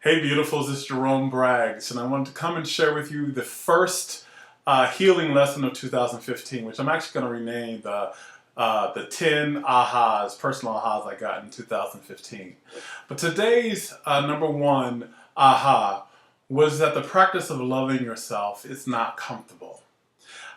Hey beautifuls, it's Jerome Braggs, and I wanted to come and share with you the first healing lesson of 2015, which I'm actually going to rename the 10 ahas, personal ahas I got in 2015. But today's number one aha was that the practice of loving yourself is not comfortable.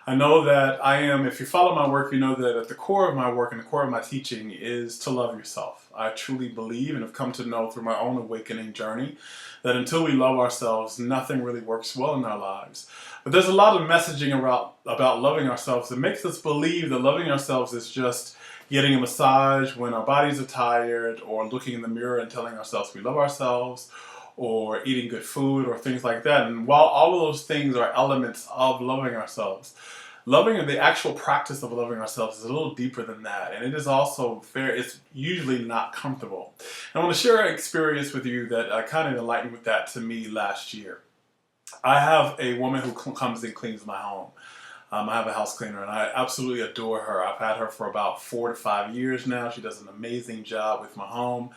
I know that if you follow my work, you know that at the core of my work and the core of my teaching is to love yourself. I truly believe and have come to know through my own awakening journey that until we love ourselves, nothing really works well in our lives. But there's a lot of messaging about loving ourselves that makes us believe that loving ourselves is just getting a massage when our bodies are tired, or looking in the mirror and telling ourselves we love ourselves, or eating good food, or things like that. And while all of those things are elements of loving ourselves, the actual practice of loving ourselves is a little deeper than that. And it is also it's usually not comfortable. And I want to share an experience with you that kind of enlightened with that to me last year. I have a woman who comes and cleans my home. I have a house cleaner, and I absolutely adore her. I've had her for about 4 to 5 years now. She does an amazing job with my home.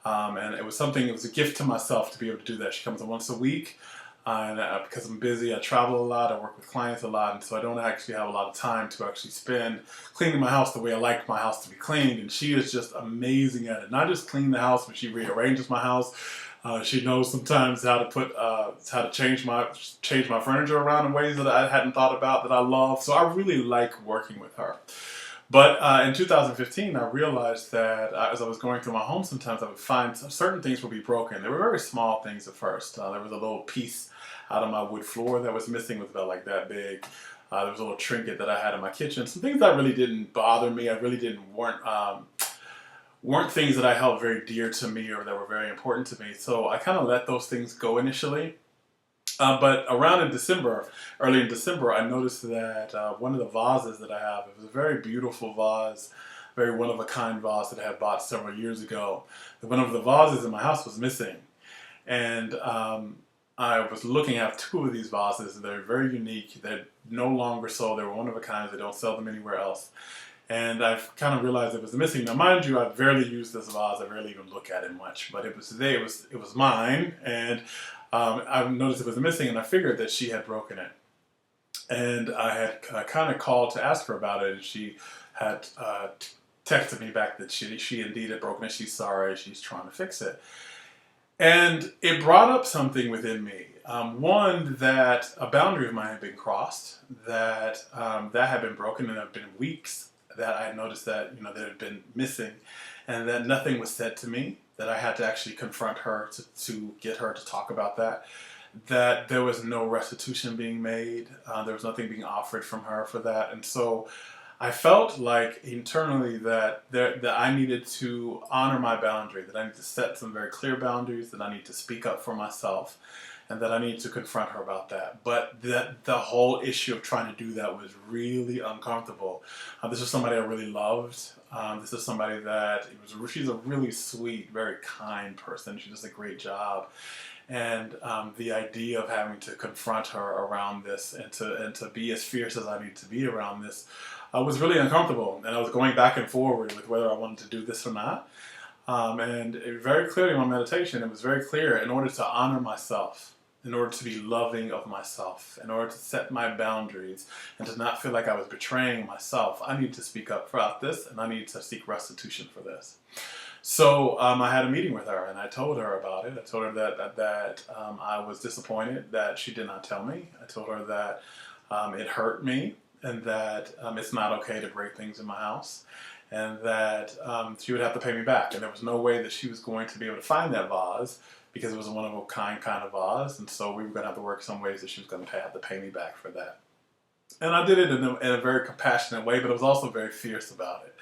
And it was a gift to myself to be able to do that. She comes once a week. And because I'm busy, I travel a lot, I work with clients a lot, and so I don't actually have a lot of time to actually spend cleaning my house the way I like my house to be cleaned. And she is just amazing at it. Not just clean the house, but she rearranges my house. She knows sometimes how to change my furniture around in ways that I hadn't thought about, that I love. So I really like working with her. But in 2015, I realized that as I was going through my home, sometimes I would find certain things would be broken. They were very small things at first. There was a little piece out of my wood floor that was missing. It was about like that big. There was a little trinket that I had in my kitchen. Some things that really didn't bother me. Weren't things that I held very dear to me or that were very important to me. So I kind of let those things go initially. But early in December, I noticed that one of the vases that I have, it was a very beautiful vase, very one-of-a-kind vase that I had bought several years ago. One of the vases in my house was missing. And I was looking at 2 of these vases. They're very unique. They're no longer sold. They were one-of-a-kind. They don't sell them anywhere else. And I've kind of realized it was missing. Now, mind you, I barely use this vase. I rarely even look at it much. But it was there. It was mine. And I noticed it was missing, and I figured that she had broken it. And I had kind of called to ask her about it, and she had texted me back that she indeed had broken it. She's sorry. She's trying to fix it. And it brought up something within me. One, that a boundary of mine had been crossed, that had been broken, and it had been weeks that I had noticed that that had been missing, and that nothing was said to me, that I had to actually confront her to get her to talk about that there was no restitution being made, there was nothing being offered from her for that. And so I felt like internally that I needed to honor my boundary, that I need to set some very clear boundaries, that I need to speak up for myself, and that I need to confront her about that. But that the whole issue of trying to do that was really uncomfortable. This is somebody I really loved. This is somebody she's a really sweet, very kind person. She does a great job. And the idea of having to confront her around this and to be as fierce as I need to be around this was really uncomfortable. And I was going back and forward with whether I wanted to do this or not. And very clearly in my meditation, it was very clear, in order to honor myself, in order to be loving of myself, in order to set my boundaries and to not feel like I was betraying myself, I need to speak up about this, and I need to seek restitution for this. So I had a meeting with her, and I told her about it. I told her that I was disappointed that she did not tell me. I told her that it hurt me, and that it's not okay to break things in my house, and that she would have to pay me back. And there was no way that she was going to be able to find that vase, because it was a one-of-a-kind kind of vase, and so we were going to have to work some ways that she was going to have to pay me back for that. And I did it in a very compassionate way, but I was also very fierce about it.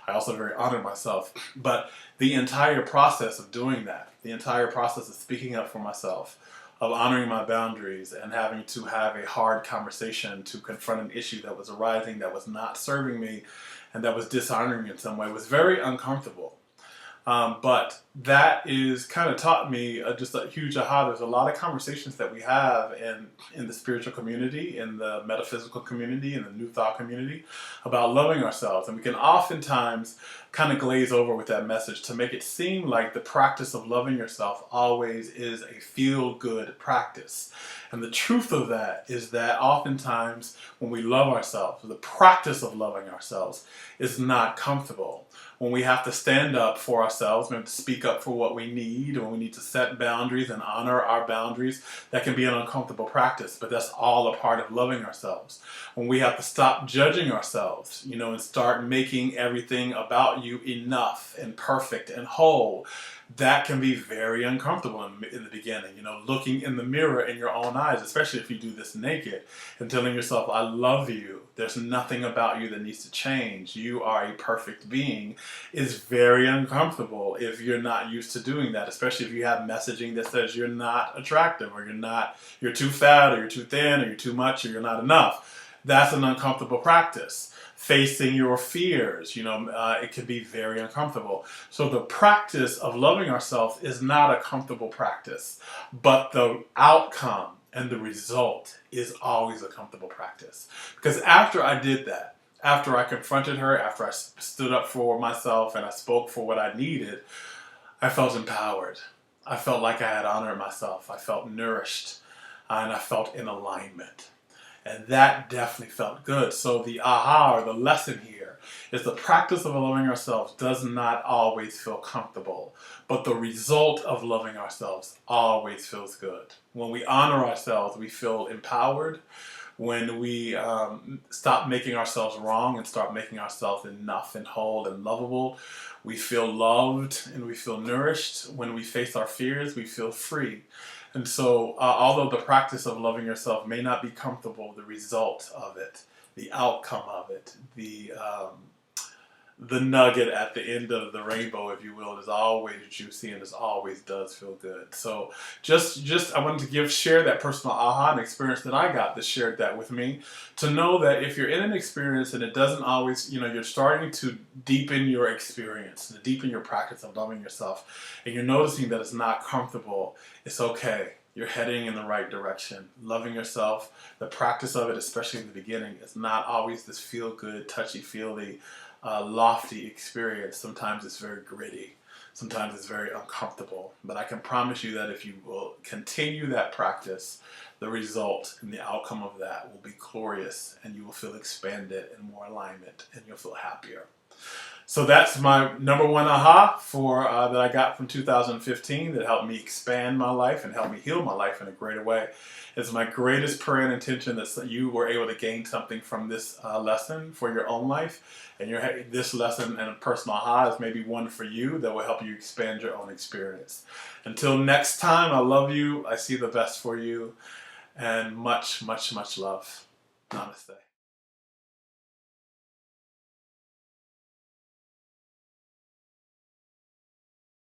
I also very honored myself. But the entire process of doing that, the entire process of speaking up for myself, of honoring my boundaries and having to have a hard conversation to confront an issue that was arising, that was not serving me, and that was dishonoring me in some way, was very uncomfortable. But that is kind of taught me just a huge aha. There's a lot of conversations that we have in the spiritual community, in the metaphysical community, in the New Thought community about loving ourselves. And we can oftentimes kind of glaze over with that message to make it seem like the practice of loving yourself always is a feel-good practice. And the truth of that is that oftentimes when we love ourselves, the practice of loving ourselves is not comfortable. When we have to stand up for ourselves, we have to speak up for what we need, when we need to set boundaries and honor our boundaries, that can be an uncomfortable practice, but that's all a part of loving ourselves. When we have to stop judging ourselves, and start making everything about you enough and perfect and whole, that can be very uncomfortable in the beginning. Looking in the mirror in your own eyes, especially if you do this naked, and telling yourself, I love you. There's nothing about you that needs to change. You are a perfect being, is very uncomfortable if you're not used to doing that, especially if you have messaging that says you're not attractive, or you're too fat, or you're too thin, or you're too much, or you're not enough. That's an uncomfortable practice. Facing your fears, it can be very uncomfortable. So the practice of loving ourselves is not a comfortable practice, but the outcome and the result is always a comfortable practice. Because after I did that, after I confronted her, after I stood up for myself and I spoke for what I needed, I felt empowered. I felt like I had honored myself. I felt nourished, and I felt in alignment. And that definitely felt good. So the aha, or the lesson here, is the practice of loving ourselves does not always feel comfortable, but the result of loving ourselves always feels good. When we honor ourselves, we feel empowered. When we stop making ourselves wrong and start making ourselves enough and whole and lovable, we feel loved and we feel nourished. When we face our fears, we feel free. And so, although the practice of loving yourself may not be comfortable, the result of it, the outcome of it, the nugget at the end of the rainbow, if you will, is always juicy and it always does feel good. So I wanted to share that personal aha and experience that I got that shared that with me, to know that if you're in an experience and it doesn't always, you're starting to deepen your experience, to deepen your practice of loving yourself, and you're noticing that it's not comfortable, it's okay. You're heading in the right direction. Loving yourself, the practice of it, especially in the beginning, is not always this feel-good, touchy-feely, lofty experience. Sometimes it's very gritty. Sometimes it's very uncomfortable. But I can promise you that if you will continue that practice, the result and the outcome of that will be glorious, and you will feel expanded and more alignment, and you'll feel happier. So that's my number one aha that I got from 2015 that helped me expand my life and help me heal my life in a greater way. It's my greatest prayer and intention that you were able to gain something from this lesson for your own life. And this lesson and a personal aha is maybe one for you that will help you expand your own experience. Until next time, I love you. I see the best for you. And much, much, much love. Namaste.